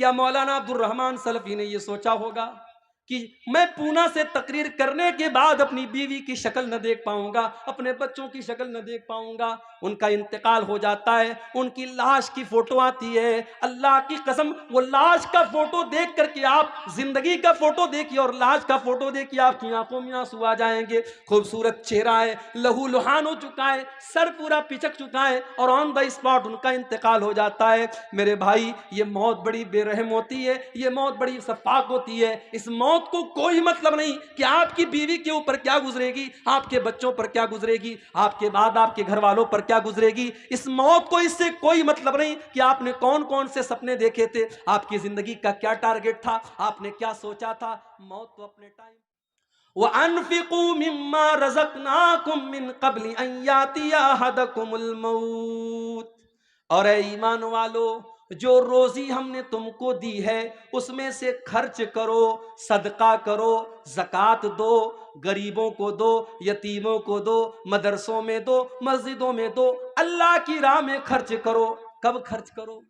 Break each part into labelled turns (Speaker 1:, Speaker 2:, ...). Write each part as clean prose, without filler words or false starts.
Speaker 1: کیا مولانا عبد الرحمن سلفی نے یہ سوچا ہوگا کہ میں پونا سے تقریر کرنے کے بعد اپنی بیوی کی شکل نہ دیکھ پاؤں گا، اپنے بچوں کی شکل نہ دیکھ پاؤں گا؟ ان کا انتقال ہو جاتا ہے، ان کی لاش کی فوٹو آتی ہے، اللہ کی قسم وہ لاش کا فوٹو دیکھ کر کے آپ زندگی کا فوٹو دیکھیے اور لاش کا فوٹو دیکھیے، آپ کی آنکھوں میں آنسو آ جائیں گے۔ خوبصورت چہرہ ہے، لہو لہان ہو چکا ہے، سر پورا پچک چکا ہے اور آن دا اسپاٹ ان کا انتقال ہو جاتا ہے۔ میرے بھائی، یہ موت بڑی بے رحم ہوتی ہے، یہ موت بڑی شفاق ہوتی ہے۔ اس موت کو کوئی مطلب نہیں کہ آپ کی بیوی کے اوپر کیا گزرے گی، آپ کے بچوں پر کیا گزرے گی، آپ کے بعد آپ کے گھر والوں پر کیا گزرے گی۔ اس موت کو اس سے کوئی مطلب نہیں کہ آپ نے کون کون سے سپنے دیکھے تھے، آپ کی زندگی کا کیا ٹارگٹ تھا، آپ نے کیا سوچا تھا۔ موت تو اپنے ٹائم وَأَنفِقُوا مِمَّا رَزَقْنَاكُم مِّن قَبْلِ أَن يَأْتِيَ أَحَدَكُمُ الْمَوْتُ، اور اے ایمان والو، جو روزی ہم نے تم کو دی ہے اس میں سے خرچ کرو، صدقہ کرو، زکوٰۃ دو، غریبوں کو دو، یتیموں کو دو، مدرسوں میں دو، مسجدوں میں دو، اللہ کی راہ میں خرچ کرو۔ کب خرچ کرو؟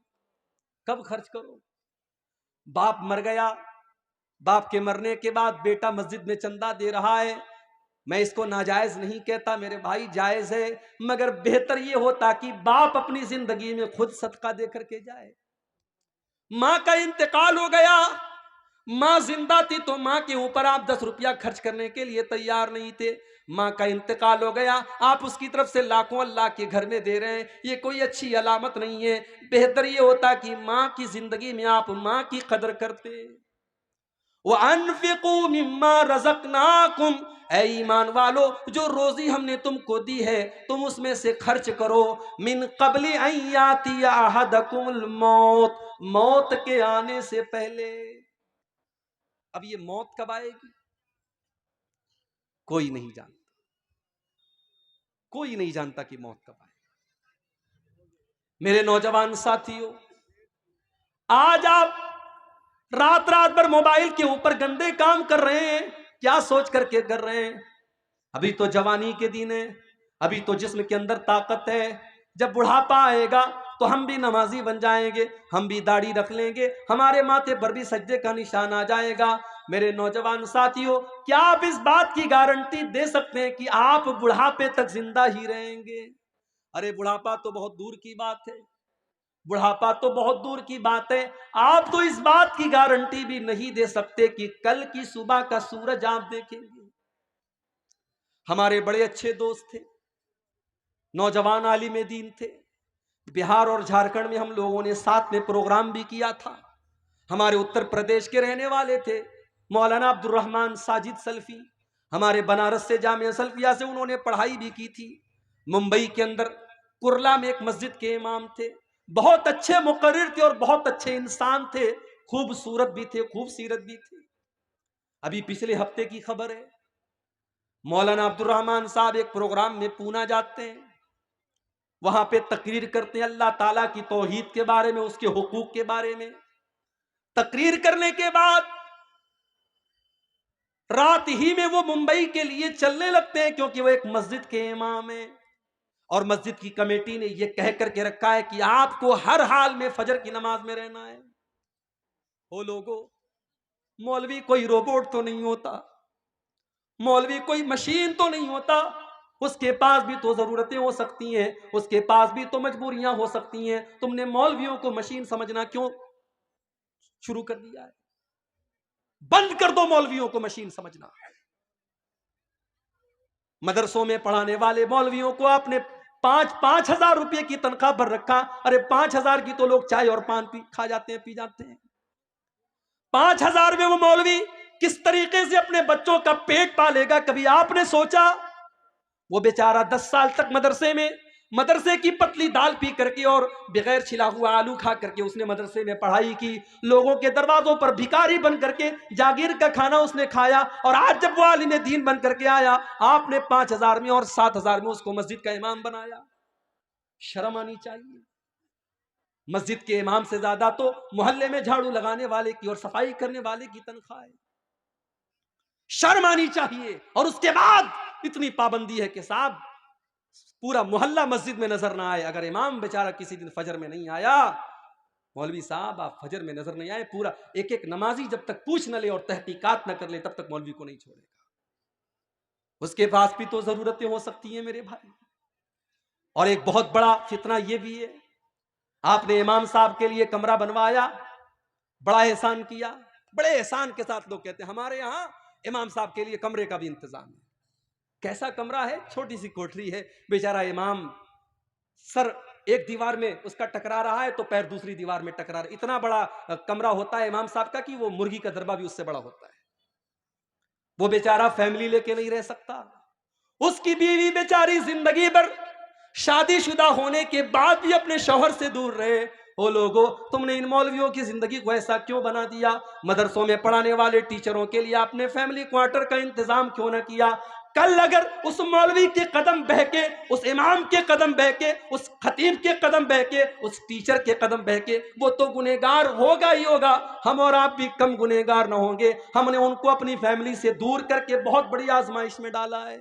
Speaker 1: کب خرچ کرو؟ باپ مر گیا، باپ کے مرنے کے بعد بیٹا مسجد میں چندہ دے رہا ہے، میں اس کو ناجائز نہیں کہتا میرے بھائی، جائز ہے، مگر بہتر یہ ہوتا کہ باپ اپنی زندگی میں خود صدقہ دے کر کے جائے۔ ماں کا انتقال ہو گیا، ماں زندہ تھی تو ماں کے اوپر آپ 10 روپیہ خرچ کرنے کے لیے تیار نہیں تھے، ماں کا انتقال ہو گیا، آپ اس کی طرف سے لاکھوں اللہ کے گھر میں دے رہے ہیں، یہ کوئی اچھی علامت نہیں ہے۔ بہتر یہ ہوتا کہ ماں کی زندگی میں آپ ماں کی قدر کرتے۔ وَأَنفِقُوا مِمَّا رَزَقْنَاكُمْ، اے ایمان والو، جو روزی ہم نے تم کو دی ہے تم اس میں سے خرچ کرو، من قبل ان یاتی احدکم الموت، موت کے آنے سے پہلے۔ اب یہ موت کب آئے گی کوئی نہیں جانتا، کوئی نہیں جانتا کہ موت کب آئے گی۔ میرے نوجوان ساتھیوں، آج آپ رات بھر موبائل کے اوپر گندے کام کر رہے ہیں، کیا سوچ کر کے کر رہے ہیں؟ ابھی تو جوانی کے دن ہے، ابھی تو جسم کے اندر طاقت ہے، جب بڑھاپا آئے گا تو ہم بھی نمازی بن جائیں گے، ہم بھی داڑھی رکھ لیں گے، ہمارے ماتھے پر بھی سجدے کا نشان آ جائے گا۔ میرے نوجوان ساتھیوں، کیا آپ اس بات کی گارنٹی دے سکتے ہیں کہ آپ بڑھاپے تک زندہ ہی رہیں گے؟ ارے بڑھاپا تو بہت دور کی بات ہے، بڑھاپا تو بہت دور کی بات ہے، آپ تو اس بات کی گارنٹی بھی نہیں دے سکتے کہ کل کی صبح کا سورج آپ دیکھیں گے۔ ہمارے بڑے اچھے دوست تھے، نوجوان عالم دین تھے، بہار اور جھارکھنڈ میں ہم لوگوں نے ساتھ میں پروگرام بھی کیا تھا۔ ہمارے اتر پردیش کے رہنے والے تھے مولانا عبد الرحمن ساجد سلفی، ہمارے بنارس سے جامعہ سلفیہ سے انہوں نے پڑھائی بھی کی تھی۔ ممبئی کے اندر کرلا میں ایک مسجد کے امام تھے، بہت اچھے مقرر تھے اور بہت اچھے انسان تھے، خوبصورت بھی تھے، خوب سیرت بھی تھے۔ ابھی پچھلے ہفتے کی خبر ہے، مولانا عبد الرحمن صاحب ایک پروگرام میں پونا جاتے ہیں، وہاں پہ تقریر کرتے ہیں اللہ تعالیٰ کی توحید کے بارے میں، اس کے حقوق کے بارے میں۔ تقریر کرنے کے بعد رات ہی میں وہ ممبئی کے لیے چلنے لگتے ہیں، کیونکہ وہ ایک مسجد کے امام ہیں اور مسجد کی کمیٹی نے یہ کہہ کر کے رکھا ہے کہ آپ کو ہر حال میں فجر کی نماز میں رہنا ہے۔ او لوگو، مولوی کوئی روبوٹ تو نہیں ہوتا، مولوی کوئی مشین تو نہیں ہوتا، اس کے پاس بھی تو ضرورتیں ہو سکتی ہیں، اس کے پاس بھی تو مجبوریاں ہو سکتی ہیں۔ تم نے مولویوں کو مشین سمجھنا کیوں شروع کر دیا ہے؟ بند کر دو مولویوں کو مشین سمجھنا۔ مدرسوں میں پڑھانے والے مولویوں کو آپ نے 5,000 روپے کی تنخواہ پر رکھا، ارے 5,000 کی تو لوگ چائے اور پان کھا جاتے ہیں، پی جاتے ہیں۔ 5,000 میں وہ مولوی کس طریقے سے اپنے بچوں کا پیٹ پالے گا، کبھی آپ نے سوچا؟ وہ بیچارہ 10 سال تک مدرسے کی پتلی دال پی کر کے اور بغیر چھلا ہوا آلو کھا کر کے اس نے مدرسے میں پڑھائی کی، لوگوں کے دروازوں پر بھکاری بن کر کے جاگیر کا کھانا اس نے کھایا، اور آج جب وہ عالم دین بن کر کے آیا، آپ نے 5,000 میں اور 7,000 میں اس کو مسجد کا امام بنایا۔ شرم آنی چاہیے۔ مسجد کے امام سے زیادہ تو محلے میں جھاڑو لگانے والے کی اور صفائی کرنے والے کی تنخواہ ہے۔ شرم آنی چاہیے۔ اور اس کے بعد اتنی پابندی ہے کہ صاحب پورا محلہ مسجد میں نظر نہ آئے، اگر امام بیچارہ کسی دن فجر میں نہیں آیا مولوی صاحب آپ فجر میں نظر نہیں آئے، پورا ایک ایک نمازی جب تک پوچھ نہ لے اور تحقیقات نہ کر لے تب تک مولوی کو نہیں چھوڑے گا۔ اس کے پاس بھی تو ضرورتیں ہو سکتی ہیں میرے بھائی۔ اور ایک بہت بڑا فتنہ یہ بھی ہے، آپ نے امام صاحب کے لیے کمرہ بنوایا، بڑا احسان کیا، بڑے احسان کے ساتھ لوگ کہتے ہیں ہمارے یہاں امام صاحب کے لیے کمرے کا بھی انتظام ہے۔ کیسا کمرہ ہے؟ چھوٹی سی کوٹری ہے، بیچارہ امام سر ایک دیوار میں اس کا ٹکرا رہا ہے تو پیر دوسری دیوار میں ٹکرا رہا ہے۔ اتنا بڑا کمرہ ہوتا ہے امام صاحب کا کہ وہ مرغی کا دربہ بھی اس سے بڑا ہوتا ہے۔ وہ بیچارہ فیملی لے کے نہیں رہ سکتا، اس کی بیوی بیچاری زندگی بھر شادی شدہ ہونے کے بعد بھی اپنے شوہر سے دور رہے۔ او لوگو، تم نے ان مولویوں کی زندگی کو ایسا کیوں بنا دیا؟ مدرسوں میں پڑھانے والے ٹیچروں کے لیے آپ نے فیملی کوارٹر کا انتظام کیوں نہ کیا؟ کل اگر اس مولوی کے قدم بہ کے، اس امام کے قدم بہ کے، اس خطیب کے قدم بہ کے، اس ٹیچر کے قدم بہ کے، وہ تو گنہگار ہوگا ہی ہوگا، ہم اور آپ بھی کم گنہگار نہ ہوں گے۔ ہم نے ان کو اپنی فیملی سے دور کر کے بہت بڑی آزمائش میں ڈالا ہے۔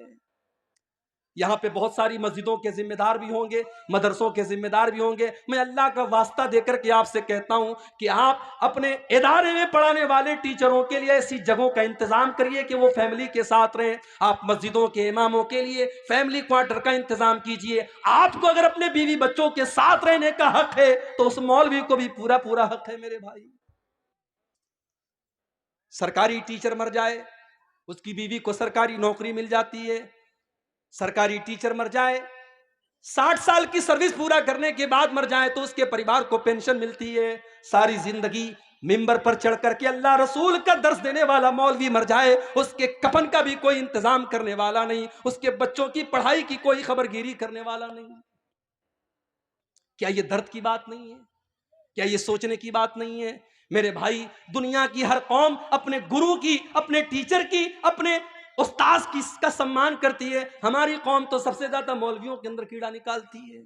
Speaker 1: یہاں پہ بہت ساری مسجدوں کے ذمہ دار بھی ہوں گے، مدرسوں کے ذمہ دار بھی ہوں گے۔ میں اللہ کا واسطہ دے کر کے آپ سے کہتا ہوں کہ آپ اپنے ادارے میں پڑھانے والے ٹیچروں کے لیے ایسی جگہوں کا انتظام کریے کہ وہ فیملی کے ساتھ رہیں۔ آپ مسجدوں کے اماموں کے لیے فیملی کوارٹر کا انتظام کیجئے۔ آپ کو اگر اپنے بیوی بچوں کے ساتھ رہنے کا حق ہے تو اس مولوی کو بھی پورا پورا حق ہے میرے بھائی۔ سرکاری ٹیچر مر جائے، اس کی بیوی کو سرکاری نوکری مل جاتی ہے۔ سرکاری ٹیچر مر جائے، 60 سال کی سروس پورا کرنے کے بعد مر جائے تو اس کے پریوار کو پینشن ملتی ہے۔ ساری زندگی ممبر پر چڑھ کر کے اللہ رسول کا درس دینے والا مولوی مر جائے، اس کے کفن کا بھی کوئی انتظام کرنے والا نہیں، اس کے بچوں کی پڑھائی کی کوئی خبرگیری کرنے والا نہیں۔ کیا یہ درد کی بات نہیں ہے؟ کیا یہ سوچنے کی بات نہیں ہے؟ میرے بھائی، دنیا کی ہر قوم اپنے گرو کی، اپنے ٹیچر کی، اپنے استاذ کی کا سمان کرتی ہے۔ ہماری قوم تو سب سے زیادہ مولویوں کے اندر کیڑا نکالتی ہے۔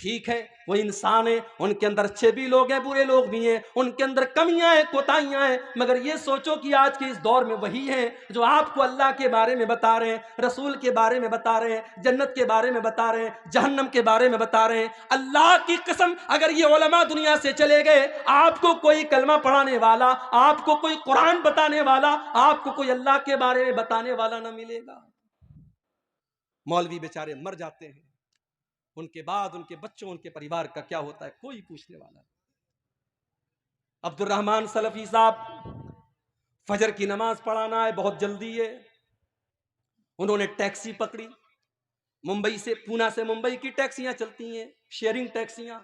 Speaker 1: ٹھیک ہے، وہ انسان ہیں، ان کے اندر اچھے بھی لوگ ہیں، برے لوگ بھی ہیں، ان کے اندر کمیاں ہیں، کوتاہیاں ہیں، مگر یہ سوچو کہ آج کے اس دور میں وہی ہیں جو آپ کو اللہ کے بارے میں بتا رہے ہیں، رسول کے بارے میں بتا رہے ہیں، جنت کے بارے میں بتا رہے ہیں، جہنم کے بارے میں بتا رہے ہیں۔ اللہ کی قسم، اگر یہ علماء دنیا سے چلے گئے، آپ کو کوئی کلمہ پڑھانے والا، آپ کو کوئی قرآن بتانے والا، آپ کو کوئی اللہ کے بارے میں بتانے والا نہ ملے گا۔ مولوی بیچارے مر جاتے ہیں، ان کے بعد ان کے بچوں، ان کے پریوار کا کیا ہوتا ہے کوئی پوچھنے والا نہیں۔ عبد الرحمن سلفی صاحب، فجر کی نماز پڑھانا ہے، بہت جلدی ہے، انہوں نے ٹیکسی پکڑی، ممبئی سے، پونا سے ممبئی کی ٹیکسیاں چلتی ہیں، شیئرنگ ٹیکسیاں،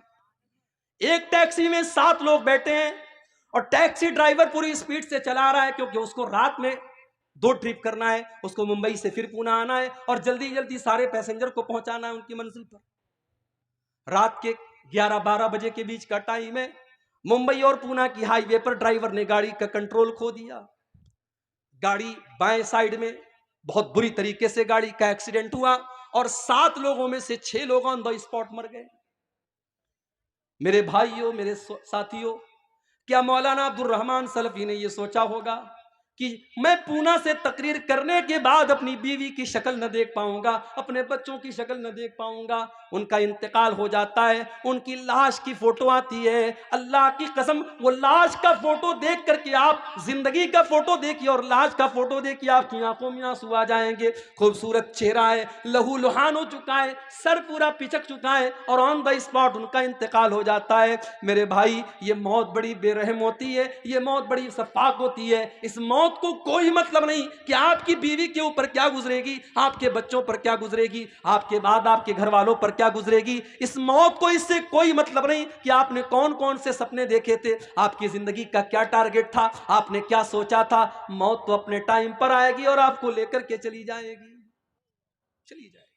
Speaker 1: ایک ٹیکسی میں 7 لوگ بیٹھے ہیں اور ٹیکسی ڈرائیور پوری سپیڈ سے چلا رہا ہے کیونکہ اس کو رات میں 2 ٹرپ کرنا ہے، اس کو ممبئی سے پھر پونا آنا ہے اور جلدی جلدی سارے پیسنجر کو پہنچانا ہے ان کی منزل پر۔ رات کے 11-12 بجے کے بیچ کا ٹائم ہے، ممبئی اور پونا کی ہائی وے پر ڈرائیور نے گاڑی کا کنٹرول کھو دیا، گاڑی بائیں سائیڈ میں، بہت بری طریقے سے گاڑی کا ایکسیڈنٹ ہوا اور 7 لوگوں میں سے 6 لوگ آن دا اسپاٹ مر گئے۔ میرے بھائیوں، میرے ساتھیوں، کیا مولانا عبد الرحمن سلفی نے یہ سوچا ہوگا کہ میں پونا سے تقریر کرنے کے بعد اپنی بیوی کی شکل نہ دیکھ پاؤں گا، اپنے بچوں کی شکل نہ دیکھ پاؤں گا؟ ان کا انتقال ہو جاتا ہے، ان کی لاش کی فوٹو آتی ہے، اللہ کی قسم وہ لاش کا فوٹو دیکھ کر کے آپ زندگی کا فوٹو دیکھیے اور لاش کا فوٹو دیکھیے، آپ کی آنکھوں میں آنسو آ جائیں گے۔ خوبصورت چہرہ ہے، لہو لہان ہو چکا ہے، سر پورا پچک چکا ہے اور آن دا اسپاٹ ان کا انتقال ہو جاتا ہے۔ میرے بھائی، یہ موت بڑی بے رحم ہوتی ہے، یہ موت بڑی شفاق ہوتی ہے۔ اس موت کو کوئی مطلب نہیں کہ آپ کی بیوی کے اوپر کیا گزرے گی، آپ کے بچوں پر کیا گزرے گی، آپ کے بعد آپ کے گھر والوں پر کیا گزرے گی۔ اس موت کو اس سے کوئی مطلب نہیں کہ آپ نے کون کون سے سپنے دیکھے تھے، آپ کی زندگی کا کیا ٹارگٹ تھا، آپ نے کیا سوچا تھا۔ موت تو اپنے ٹائم پر آئے گی اور آپ کو لے کر کے چلی جائے گی، چلی جائے گی۔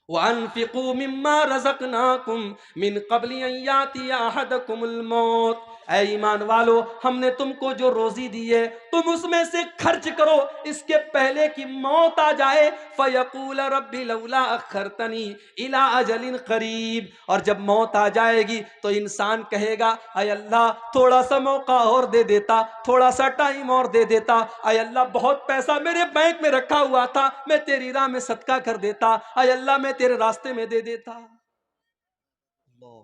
Speaker 1: وَأَنفِقُوا مِمَّا رَزَقْنَاكُمْ مِنْ قَبْلِ أَنْ يَأْتِيَ أَحَدَكُمُ الْمَوْتُ۔ اے ایمان والو، ہم نے تم کو جو روزی دی ہے تم اس میں سے خرچ کرو اس کے پہلے کہ موت آ جائے۔ فَيَقُولَ رَبِّ لَوْلَا أَخَّرْتَنِي إِلَىٰ أَجَلٍ قَرِيبٍ۔ اور جب موت آ جائے گی تو انسان کہے گا، اے اللہ تھوڑا سا موقع اور دے دیتا، تھوڑا سا ٹائم اور دے دیتا، اے اللہ بہت پیسہ میرے بینک میں رکھا ہوا تھا، میں تیری راہ میں صدقہ کر دیتا، اے اللہ میں تیرے راستے میں دے دیتا۔ اللہ،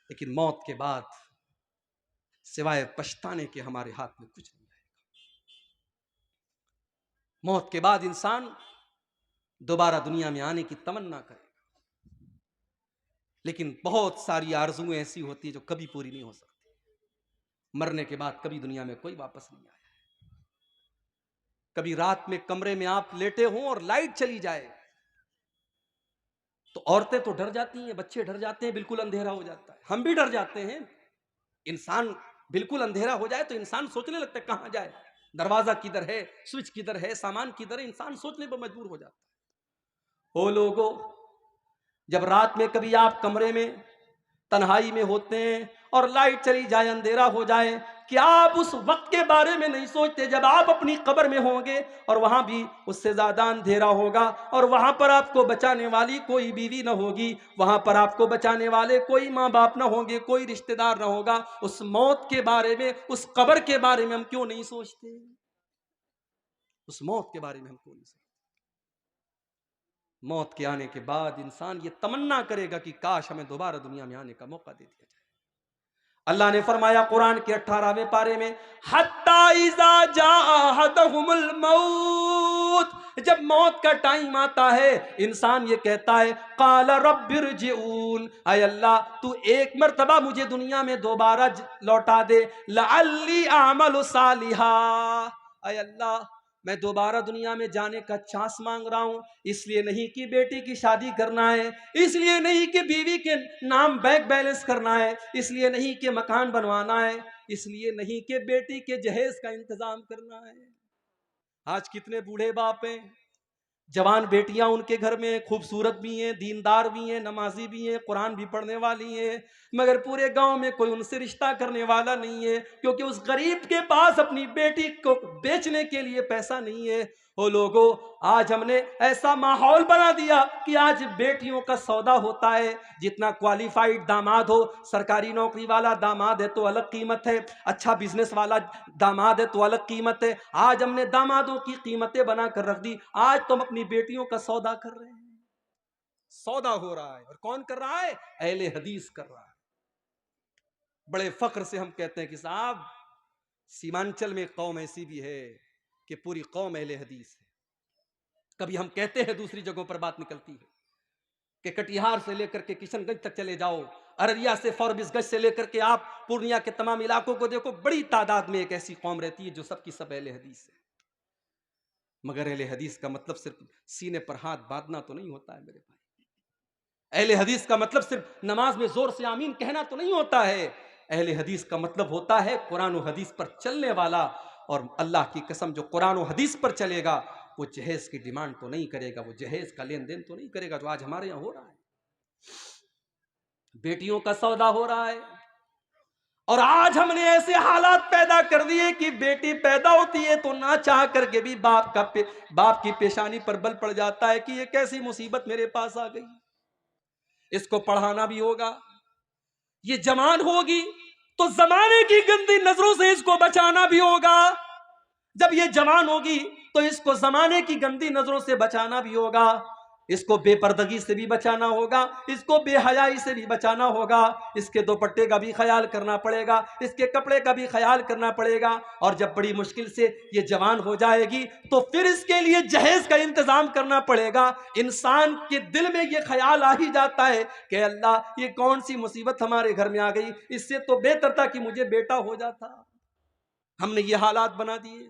Speaker 1: لیکن موت کے بعد سوائے پچھتانے کے ہمارے ہاتھ میں کچھ نہیں رہے گا۔ موت کے بعد انسان دوبارہ دنیا میں آنے کی تمنا کرے گا، لیکن بہت ساری آرزویں ایسی ہوتی ہیں جو کبھی پوری نہیں ہو سکتی۔ مرنے کے بعد کبھی دنیا میں کوئی واپس نہیں آیا۔ کبھی رات میں کمرے میں آپ لیٹے ہوں اور لائٹ چلی جائے تو عورتیں تو ڈر جاتی ہیں، بچے ڈر جاتے ہیں، بالکل اندھیرا ہو جاتا ہے، ہم بھی ڈر جاتے ہیں۔ انسان بالکل اندھیرا ہو جائے تو انسان سوچنے لگتا ہے کہاں جائے، دروازہ کدھر ہے، سوئچ کدھر ہے، سامان کدھر ہے، انسان سوچنے پر مجبور ہو جاتا ہے۔ او لوگو، جب رات میں کبھی آپ کمرے میں تنہائی میں ہوتے ہیں اور لائٹ چلی جائے، اندھیرا ہو جائے، کیا آپ اس وقت کے بارے میں نہیں سوچتے جب آپ اپنی قبر میں ہوں گے اور وہاں بھی اس سے زیادہ اندھیرا ہوگا اور وہاں پر آپ کو بچانے والی کوئی بیوی نہ ہوگی، وہاں پر آپ کو بچانے والے کوئی ماں باپ نہ ہوں گے، کوئی رشتہ دار نہ ہوگا؟ اس موت کے بارے میں، اس قبر کے بارے میں ہم کیوں نہیں سوچتے؟ اس موت کے بارے میں ہم کیوں نہیں سوچتے؟ موت کے آنے کے بعد انسان یہ تمنا کرے گا کہ کاش ہمیں دوبارہ دنیا میں آنے کا موقع دے دیا جائے۔ اللہ نے فرمایا قرآن کے 18ویں پارے میں، حَتَّى إِذَا جَاءَ أَحَدَهُمُ الْمَوْتُ، جب موت کا ٹائم آتا ہے انسان یہ کہتا ہے قَالَ رَبِّ ارْجِعُونِ، اے اللہ تو ایک مرتبہ مجھے دنیا میں دوبارہ لوٹا دے، لَعَلِّي أَعْمَلُ صَالِحًا، اے اللہ میں دوبارہ دنیا میں جانے کا چانس مانگ رہا ہوں، اس لیے نہیں کہ بیٹی کی شادی کرنا ہے، اس لیے نہیں کہ بیوی کے نام بینک بیلنس کرنا ہے، اس لیے نہیں کہ مکان بنوانا ہے، اس لیے نہیں کہ بیٹی کے جہیز کا انتظام کرنا ہے۔ آج کتنے بوڑھے باپ ہیں، جوان بیٹیاں ان کے گھر میں خوبصورت بھی ہیں، دیندار بھی ہیں، نمازی بھی ہیں، قرآن بھی پڑھنے والی ہیں، مگر پورے گاؤں میں کوئی ان سے رشتہ کرنے والا نہیں ہے، کیونکہ اس غریب کے پاس اپنی بیٹی کو بیچنے کے لیے پیسہ نہیں ہے۔ او لوگو، آج ہم نے ایسا ماحول بنا دیا کہ آج بیٹیوں کا سودا ہوتا ہے، جتنا کوالیفائڈ داماد ہو، سرکاری نوکری والا داماد ہے تو الگ قیمت ہے، اچھا بزنس والا داماد ہے تو الگ قیمت ہے۔ آج ہم نے دامادوں کی قیمتیں بنا کر رکھ دی، آج تم اپنی بیٹیوں کا سودا کر رہے ہیں۔ سودا ہو رہا ہے، اور کون کر رہا ہے؟ اہل حدیث کر رہا ہے۔ بڑے فخر سے ہم کہتے ہیں کہ صاحب سیمانچل میں قوم ایسی بھی ہے کہ پوری قوم اہل حدیث ہے۔ کبھی ہم کہتے ہیں دوسری جگہوں پر بات نکلتی ہے کہ کٹیہار سے لے کر کے کشن گنج تک چلے جاؤ، ارریا سے فوربس گنج سے لے کر کے آپ پورنیہ کے تمام علاقوں کو دیکھو، بڑی تعداد میں ایک ایسی قوم رہتی ہے جو سب کی سب اہل حدیث ہے۔ مگر اہل حدیث کا مطلب صرف سینے پر ہاتھ باندھنا تو نہیں ہوتا ہے میرے بھائی۔ اہل حدیث کا مطلب صرف نماز میں زور سے آمین کہنا تو نہیں ہوتا ہے۔ اہل حدیث کا مطلب ہوتا ہے قرآن و حدیث پر چلنے والا، اور اللہ کی قسم جو قرآن و حدیث پر چلے گا وہ جہیز کی ڈیمانڈ تو نہیں کرے گا، وہ جہیز کا لین دین تو نہیں کرے گا جو آج ہمارے یہاں ہو رہا ہے۔ بیٹیوں کا سودا ہو رہا ہے، اور آج ہم نے ایسے حالات پیدا کر دیے کہ بیٹی پیدا ہوتی ہے تو نہ چاہ کر کے بھی باپ کی پیشانی پر بل پڑ جاتا ہے کہ یہ کیسی مصیبت میرے پاس آ گئی۔ اس کو پڑھانا بھی ہوگا، یہ جوان ہوگی تو زمانے کی گندی نظروں سے اس کو بچانا بھی ہوگا، جب یہ جوان ہوگی تو اس کو زمانے کی گندی نظروں سے بچانا بھی ہوگا، اس کو بے پردگی سے بھی بچانا ہوگا، اس کو بے حیائی سے بھی بچانا ہوگا، اس کے دوپٹے کا بھی خیال کرنا پڑے گا، اس کے کپڑے کا بھی خیال کرنا پڑے گا، اور جب بڑی مشکل سے یہ جوان ہو جائے گی تو پھر اس کے لیے جہیز کا انتظام کرنا پڑے گا۔ انسان کے دل میں یہ خیال آ ہی جاتا ہے کہ اللہ یہ کون سی مصیبت ہمارے گھر میں آ گئی، اس سے تو بہتر تھا کہ مجھے بیٹا ہو جاتا۔ ہم نے یہ حالات بنا دیے،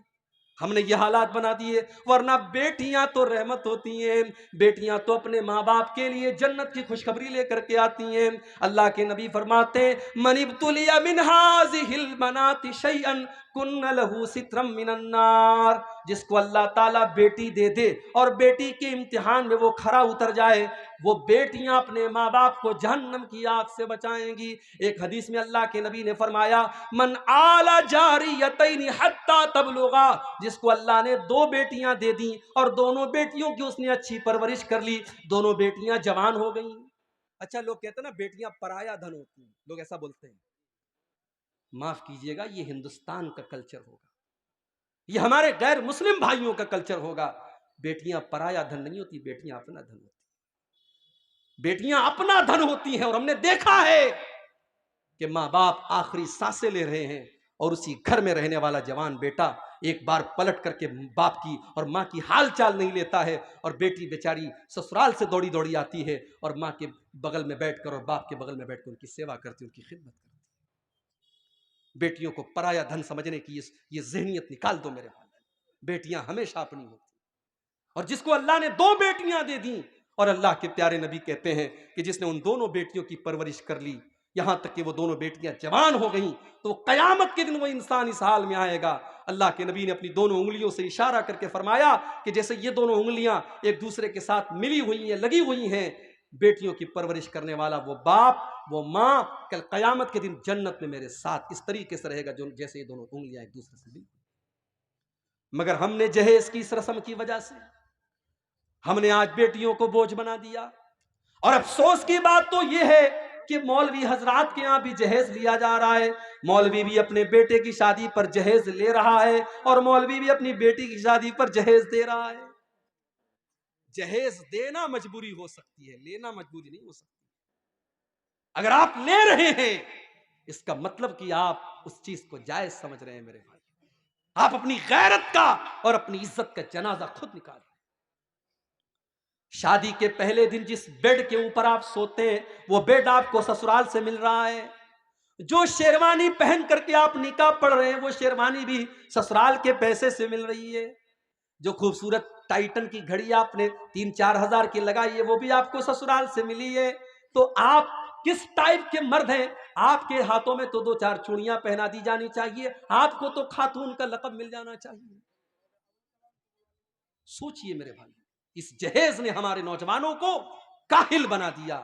Speaker 1: ہم نے یہ حالات بنا دیے، ورنہ بیٹیاں تو رحمت ہوتی ہیں، بیٹیاں تو اپنے ماں باپ کے لیے جنت کی خوشخبری لے کر کے آتی ہیں۔ اللہ کے نبی فرماتے ہیں من ابتلی من هذه البنات شيئا کن له سترا من النار، جس کو اللہ تعالیٰ بیٹی دے دے اور بیٹی کے امتحان میں وہ کھرا اتر جائے، وہ بیٹیاں اپنے ماں باپ کو جہنم کی آگ سے بچائیں گی۔ ایک حدیث میں اللہ کے نبی نے فرمایا من آل جاریتین حتی تبلغا، جس کو اللہ نے 2 بیٹیاں دے دیں اور دونوں بیٹیوں کی اس نے اچھی پرورش کر لی، دونوں بیٹیاں جوان ہو گئیں۔ اچھا لوگ کہتے ہیں نا بیٹیاں پرایا دھن ہوتی ہیں، لوگ ایسا بولتے ہیں، معاف کیجئے گا یہ ہندوستان کا کلچر ہوگا، یہ ہمارے غیر مسلم بھائیوں کا کلچر ہوگا۔ بیٹیاں پرایا دھن نہیں ہوتی، بیٹیاں اپنا دھن ہوتی ہیں، بیٹیاں اپنا دھن ہوتی ہیں، اور ہم نے دیکھا ہے کہ ماں باپ آخری سانسیں لے رہے ہیں اور اسی گھر میں رہنے والا جوان بیٹا ایک بار پلٹ کر کے باپ کی اور ماں کی حال چال نہیں لیتا ہے، اور بیٹی بیچاری سسرال سے دوڑی دوڑی آتی ہے اور ماں کے بغل میں بیٹھ کر اور باپ کے بغل میں بیٹھ کر ان کی سیوا کرتی، ان کی خدمت کرتی۔ بیٹیوں کو پرایا دھن سمجھنے کی یہ ذہنیت نکال دو میرے بھائی۔ بیٹیاں ہمیشہ اپنی ہوتی، اور جس کو اللہ نے 2 بیٹیاں دے دیں، اور اللہ کے پیارے نبی کہتے ہیں کہ جس نے ان دونوں بیٹیوں کی پرورش کر لی یہاں تک کہ وہ دونوں بیٹیاں جوان ہو گئیں، تو قیامت کے دن وہ انسان اس حال میں آئے گا۔ اللہ کے نبی نے اپنی دونوں انگلیوں سے اشارہ کر کے فرمایا کہ جیسے یہ دونوں انگلیاں ایک دوسرے کے ساتھ ملی ہوئی ہیں، لگی ہوئی ہیں، بیٹیوں کی پرورش کرنے والا وہ باپ وہ ماں کل قیامت کے دن جنت میں میرے ساتھ اس طریقے سے رہے گا جیسے یہ دونوں انگلیاں ایک دوسرے سے ملی۔ مگر ہم نے جہیز کی اس رسم کی وجہ سے ہم نے آج بیٹیوں کو بوجھ بنا دیا، اور افسوس کی بات تو یہ ہے کہ مولوی حضرات کے ہاں بھی جہیز لیا جا رہا ہے، مولوی بھی اپنے بیٹے کی شادی پر جہیز لے رہا ہے، اور مولوی بھی اپنی بیٹی کی شادی پر جہیز دے رہا ہے۔ جہیز دینا مجبوری ہو سکتی ہے، لینا مجبوری نہیں ہو سکتی۔ اگر آپ لے رہے ہیں اس کا مطلب کہ آپ اس چیز کو جائز سمجھ رہے ہیں میرے بھائی۔ آپ اپنی غیرت کا اور اپنی عزت کا جنازہ خود نکال رہے ہیں۔ شادی کے پہلے دن جس بیڈ کے اوپر آپ سوتے ہیں وہ بیڈ آپ کو سسرال سے مل رہا ہے، جو شیروانی پہن کر کے آپ نکاح پڑھ رہے ہیں وہ شیروانی بھی سسرال کے پیسے سے مل رہی ہے، جو خوبصورت ٹائٹن کی گھڑی آپ نے 3-4 ہزار کی لگائی ہے وہ بھی آپ کو سسرال سے ملی ہے۔ تو آپ کس ٹائپ کے مرد ہیں؟ آپ کے ہاتھوں میں تو 2-4 چوڑیاں پہنا دی جانی چاہیے، آپ کو تو خاتون کا لقب مل جانا چاہیے۔ سوچئے میرے بھائی، اس جہیز نے ہمارے نوجوانوں کو کاہل بنا دیا۔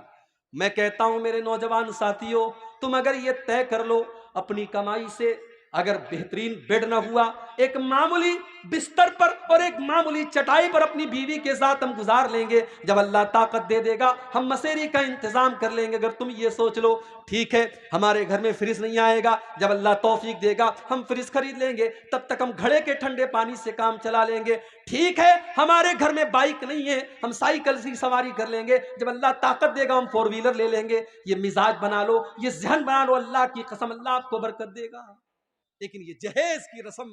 Speaker 1: میں کہتا ہوں میرے نوجوان ساتھیوں، تم اگر یہ طے کر لو اپنی کمائی سے، اگر بہترین بیڈ نہ ہوا ایک معمولی بستر پر اور ایک معمولی چٹائی پر اپنی بیوی کے ساتھ ہم گزار لیں گے، جب اللہ طاقت دے دے گا ہم مسیری کا انتظام کر لیں گے۔ اگر تم یہ سوچ لو ٹھیک ہے ہمارے گھر میں فریج نہیں آئے گا، جب اللہ توفیق دے گا ہم فریج خرید لیں گے، تب تک ہم گھڑے کے ٹھنڈے پانی سے کام چلا لیں گے، ٹھیک ہے ہمارے گھر میں بائک نہیں ہے ہم سائیکل سے سواری کر لیں گے، جب اللہ طاقت دے گا ہم 4 ویلر لے لیں گے۔ یہ مزاج بنا لو، یہ ذہن بنا لو، اللہ کی قسم اللہ آپ کو برکت دے گا۔ لیکن یہ جہیز کی رسم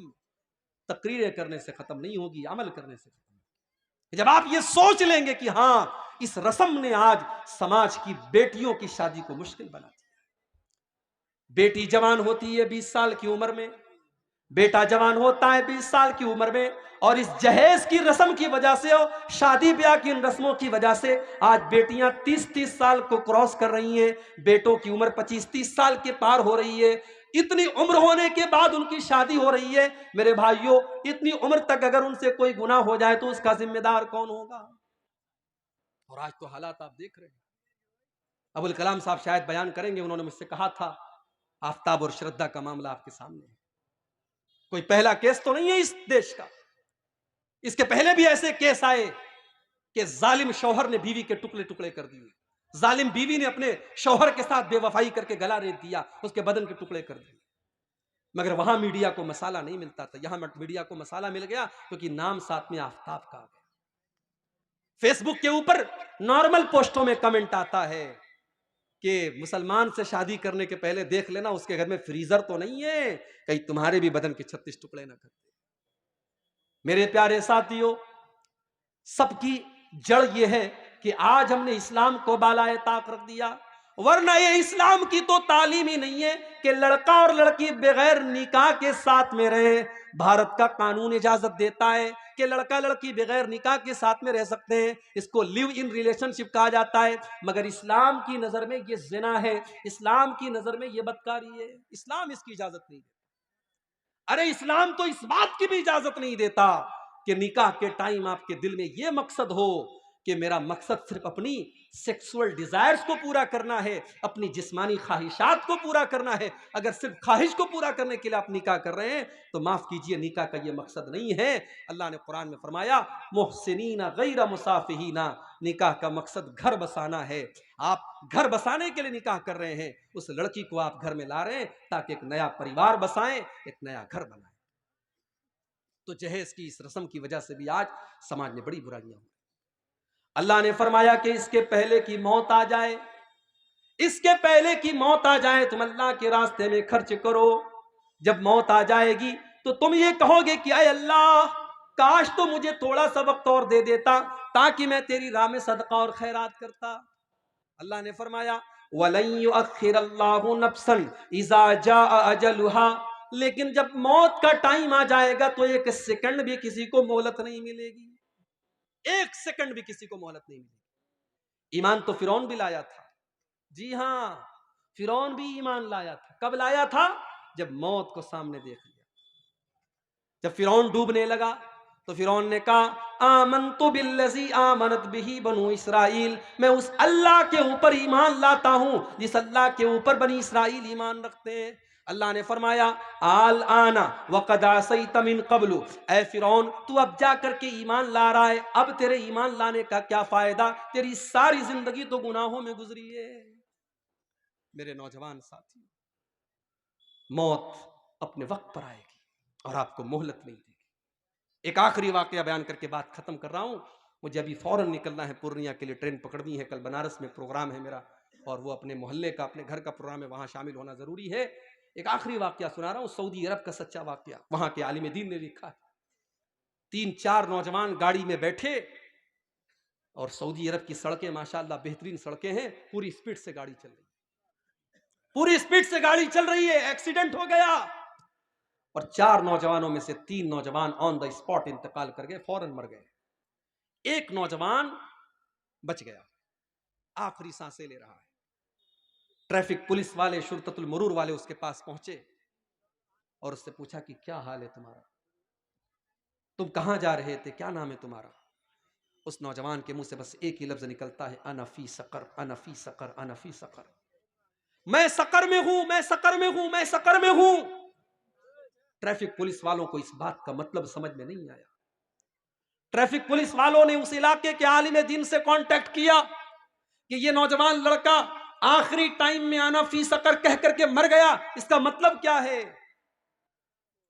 Speaker 1: تقریریں کرنے سے ختم نہیں ہوگی، عمل کرنے سے ختم ہوگی۔ جب آپ یہ سوچ لیں گے کہ ہاں اس رسم نے آج سماج کی بیٹیوں کی شادی کو مشکل بنا دیا۔ بیٹی جوان ہوتی ہے 20 سال کی عمر میں، بیٹا جوان ہوتا ہے 20 سال کی عمر میں، اور اس جہیز کی رسم کی وجہ سے اور شادی بیاہ کی ان رسموں کی وجہ سے آج بیٹیاں 30 سال کو کراس کر رہی ہیں، بیٹوں کی عمر 25-30 سال کے پار ہو رہی ہے۔ اتنی عمر ہونے کے بعد ان کی شادی ہو رہی ہے۔ میرے بھائیوں اتنی عمر تک اگر ان سے کوئی گناہ ہو جائے تو اس کا ذمہ دار کون ہوگا؟ اور آج تو حالات آپ دیکھ رہے ہیں۔ ابوالکلام صاحب شاید بیان کریں گے، انہوں نے مجھ سے کہا تھا آفتاب اور شردھا کا معاملہ آپ کے سامنے ہے۔ کوئی پہلا کیس تو نہیں ہے اس دیش کا، اس کے پہلے بھی ایسے کیس آئے کہ ظالم شوہر نے بیوی کے ٹکڑے ٹکڑے کر دیے، ظالم بیوی نے اپنے شوہر کے ساتھ بے وفائی کر کے گلا ریت دیا، اس کے بدن کے ٹکڑے کر دیے۔ مگر وہاں میڈیا کو مسالہ نہیں ملتا تھا، یہاں میڈیا کو مسالہ مل گیا کیونکہ نام ساتھ میں آفتاب کا آ گیا۔ فیس بک کے اوپر نارمل پوسٹوں میں کمنٹ آتا ہے کہ مسلمان سے شادی کرنے کے پہلے دیکھ لینا اس کے گھر میں فریزر تو نہیں ہے، کہیں تمہارے بھی بدن کے 36 ٹکڑے نہ کرتے۔ میرے پیارے ساتھیوں، سب کی جڑ یہ ہے کہ آج ہم نے اسلام کو بالائے طاق رکھ دیا، ورنہ یہ اسلام کی تو تعلیم ہی نہیں ہے کہ لڑکا اور لڑکی بغیر نکاح کے ساتھ میں رہیں۔ بھارت کا قانون اجازت دیتا ہے کہ لڑکا لڑکی بغیر نکاح کے ساتھ میں رہ سکتے ہیں، اس کو لیو ان ریلیشن شپ کہا جاتا ہے، مگر اسلام کی نظر میں یہ زنا ہے، اسلام کی نظر میں یہ بدکاری ہے، اسلام اس کی اجازت نہیں دیتا۔ ارے اسلام تو اس بات کی بھی اجازت نہیں دیتا کہ نکاح کے ٹائم آپ کے دل میں یہ مقصد ہو کہ میرا مقصد صرف اپنی سیکسول ڈیزائرز کو پورا کرنا ہے، اپنی جسمانی خواہشات کو پورا کرنا ہے۔ اگر صرف خواہش کو پورا کرنے کے لیے آپ نکاح کر رہے ہیں تو معاف کیجئے نکاح کا یہ مقصد نہیں ہے۔ اللہ نے قرآن میں فرمایا محسنین غیر مسافحین، نکاح کا مقصد گھر بسانا ہے۔ آپ گھر بسانے کے لیے نکاح کر رہے ہیں، اس لڑکی کو آپ گھر میں لا رہے ہیں تاکہ ایک نیا پریوار بسائیں، ایک نیا گھر بنائیں۔ تو جہیز کی اس رسم کی وجہ سے بھی آج سماج میں بڑی برائیاں ہوئی۔ اللہ نے فرمایا کہ اس کے پہلے کی موت آ جائے، اس کے پہلے کہ موت آ جائے تم اللہ کے راستے میں خرچ کرو. جب موت آ جائے گی تو تم یہ کہو گے کہ اے اللہ کاش تو مجھے تھوڑا سا وقت اور دے دیتا تاکہ میں تیری راہ میں صدقہ اور خیرات کرتا. اللہ نے فرمایا وَلَن يُؤَخِّرَ اللَّهُ نَفْسًا إِذَا جَاءَ أَجَلُهَا، لیکن جب موت کا ٹائم آ جائے گا تو ایک سیکنڈ بھی کسی کو مہلت نہیں ملے گی. ایک سیکنڈ بھی کسی کو مہلت نہیں ملے گی. ایمان تو فرعون بھی لایا تھا. جی ہاں، فرعون بھی ایمان لایا تھا. کب لایا تھا؟ جب موت کو سامنے دیکھ لیا. جب فرعون ڈوبنے لگا تو فرعون نے کہا آمنت بالذی آمنت بہ بنو اسرائیل، میں اس اللہ کے اوپر ایمان لاتا ہوں جس اللہ کے اوپر بنی اسرائیل ایمان رکھتے ہیں. اللہ نے فرمایا الآن وقد عصیت من قبل، اے فرعون تو اب جا کر کے ایمان لا رہا ہے، اب تیرے ایمان لانے کا کیا فائدہ، تیری ساری زندگی تو گناہوں میں گزری ہے. میرے نوجوان ساتھی، موت اپنے وقت پر آئے گی اور آپ کو مہلت نہیں دے گی. ایک آخری واقعہ بیان کر کے بات ختم کر رہا ہوں. مجھے ابھی فوراً نکلنا ہے پورنیہ کے لیے، ٹرین پکڑنی ہے. کل بنارس میں پروگرام ہے میرا اور وہ اپنے محلے کا اپنے گھر کا پروگرام ہے، وہاں شامل ہونا ضروری ہے. ایک آخری واقعہ سنا رہا ہوں، سعودی عرب کا سچا واقعہ. وہاں کے عالم دین نے لکھا ہے. 3-4 نوجوان گاڑی میں بیٹھے اور سعودی عرب کی سڑکیں ماشاءاللہ بہترین سڑکیں ہیں، پوری سپیڈ سے گاڑی چل رہی ہے، پوری سپیڈ سے گاڑی چل رہی ہے. ایکسیڈنٹ ہو گیا اور 4 نوجوانوں میں سے 3 نوجوان آن دا اسپاٹ انتقال کر گئے، فوراً مر گئے. ایک نوجوان بچ گیا، آخری سانسیں لے رہا ہے. ٹریفک پولیس والے، شرطۃ المرور والے اس کے پاس پہنچے اور اس سے پوچھا کہ کیا حال ہے تمہارا، تم کہاں جا رہے تھے، کیا نام ہے تمہارا؟ اس نوجوان کے منہ سے بس ایک ہی لفظ نکلتا ہے انا فی سقر، انا فی سقر، انا فی سقر. میں سقر میں ہوں، میں سقر میں ہوں، میں سقر میں ہوں. ٹریفک پولیس والوں کو اس بات کا مطلب سمجھ میں نہیں آیا. ٹریفک پولیس والوں نے اس علاقے کے عالم دین سے کانٹیکٹ کیا کہ یہ نوجوان لڑکا آخری ٹائم میں آنا فی سقر کہہ کر کے مر گیا، اس کا مطلب کیا ہے؟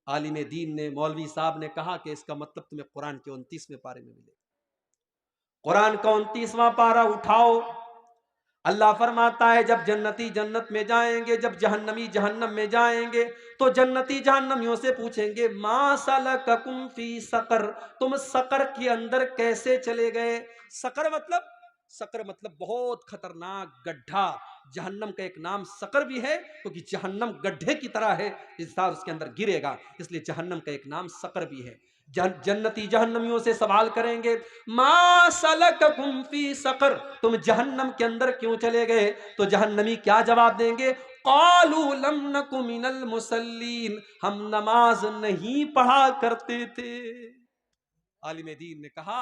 Speaker 1: عالم دین نے، مولوی صاحب نے کہا کہ اس کا مطلب تمہیں قرآن کے 29ویں پارے میں ملے. قرآن کا 29واں پارہ اٹھاؤ. اللہ فرماتا ہے جب جنتی جنت میں جائیں گے، جب جہنمی جہنم میں جائیں گے تو جنتی جہنمیوں سے پوچھیں گے ما سلککم فی سقر، تم سقر کے اندر کیسے چلے گئے؟ سقر مطلب بہت خطرناک گڈھا. جہنم کا ایک نام سقر بھی ہے کیونکہ جہنم گڈھے کی طرح ہے، انسان اس کے اندر گرے گا، اس لیے جہنم کا ایک نام سقر بھی ہے. جنتی جہنمیوں سے سوال کریں گے ما سلککم فی سقر، تم جہنم کے اندر کیوں چلے گئے؟ تو جہنمی کیا جواب دیں گے؟ قالوا لم نک من المصلین، ہم نماز نہیں پڑھا کرتے تھے. عالم دین نے کہا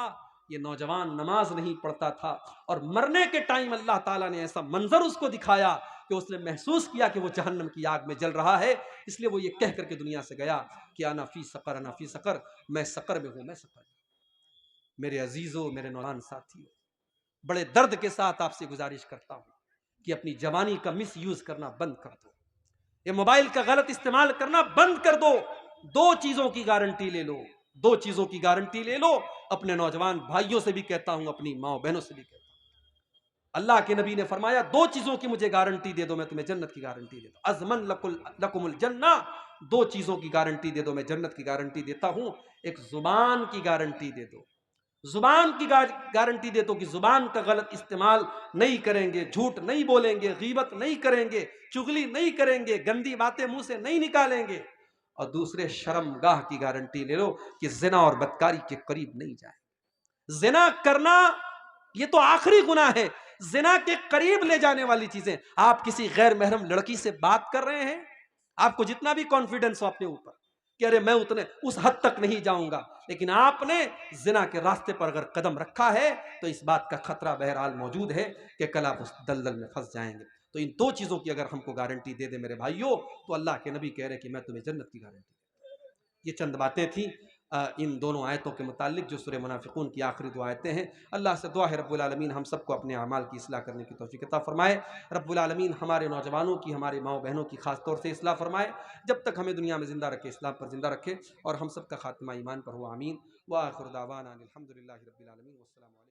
Speaker 1: یہ نوجوان نماز نہیں پڑھتا تھا اور مرنے کے ٹائم اللہ تعالیٰ نے ایسا منظر اس کو دکھایا کہ اس نے محسوس کیا کہ وہ جہنم کی آگ میں جل رہا ہے، اس لیے وہ یہ کہہ کر کے دنیا سے گیا کہ انا فی سقر، انا فی سقر، میں سقر میں ہوں، میں سقر میں. میرے عزیزوں، میرے نوجوان ساتھیوں، بڑے درد کے ساتھ آپ سے گزارش کرتا ہوں کہ اپنی جوانی کا مس یوز کرنا بند کر دو، یہ موبائل کا غلط استعمال کرنا بند کر دو. 2 چیزوں کی گارنٹی لے لو، 2 چیزوں کی گارنٹی لے لو. اپنے نوجوان بھائیوں سے بھی کہتا ہوں، اپنی ماں بہنوں سے بھی کہتا ہوں. اللہ کے نبی نے فرمایا 2 چیزوں کی مجھے گارنٹی دے دو، میں تمہیں جنت کی گارنٹی دیتا ہوں. ازمن لکم الجنہ، 2 چیزوں کی گارنٹی دے دو، میں جنت کی گارنٹی دیتا ہوں. ایک زبان کی گارنٹی دے دو، زبان کی گارنٹی دے دو کہ زبان کا غلط استعمال نہیں کریں گے، جھوٹ نہیں بولیں گے، غیبت نہیں کریں گے، چغلی نہیں کریں گے، گندی باتیں منہ سے نہیں نکالیں گے. اور دوسرے شرمگاہ کی گارنٹی لے لو کہ زنا اور بدکاری کے قریب نہیں جائیں. زنا کرنا یہ تو آخری گناہ ہے، زنا کے قریب لے جانے والی چیزیں. آپ کسی غیر محرم لڑکی سے بات کر رہے ہیں، آپ کو جتنا بھی کانفیڈنس ہو اپنے اوپر کہ ارے میں اس حد تک نہیں جاؤں گا، لیکن آپ نے زنا کے راستے پر اگر قدم رکھا ہے تو اس بات کا خطرہ بہرحال موجود ہے کہ کل آپ اس دلدل میں پھنس جائیں گے. تو ان 2 چیزوں کی اگر ہم کو گارنٹی دے دے میرے بھائیوں تو اللہ کے نبی کہہ رہے کہ میں تمہیں جنت کی گارنٹی. یہ چند باتیں تھیں ان دونوں آیتوں کے متعلق جو سورہ منافقون کی آخری 2 آیتیں ہیں. اللہ سے دعا ہے رب العالمین ہم سب کو اپنے اعمال کی اصلاح کرنے کی توفیق عطا فرمائے. رب العالمین ہمارے نوجوانوں کی، ہمارے ماؤں بہنوں کی خاص طور سے اصلاح فرمائے. جب تک ہمیں دنیا میں زندہ رکھے، اسلام پر زندہ رکھے اور ہم سب کا خاتمہ ایمان پر ہو. آمین. وآخر دعوانا الحمدللہ رب العالمین. والسلام علیکم.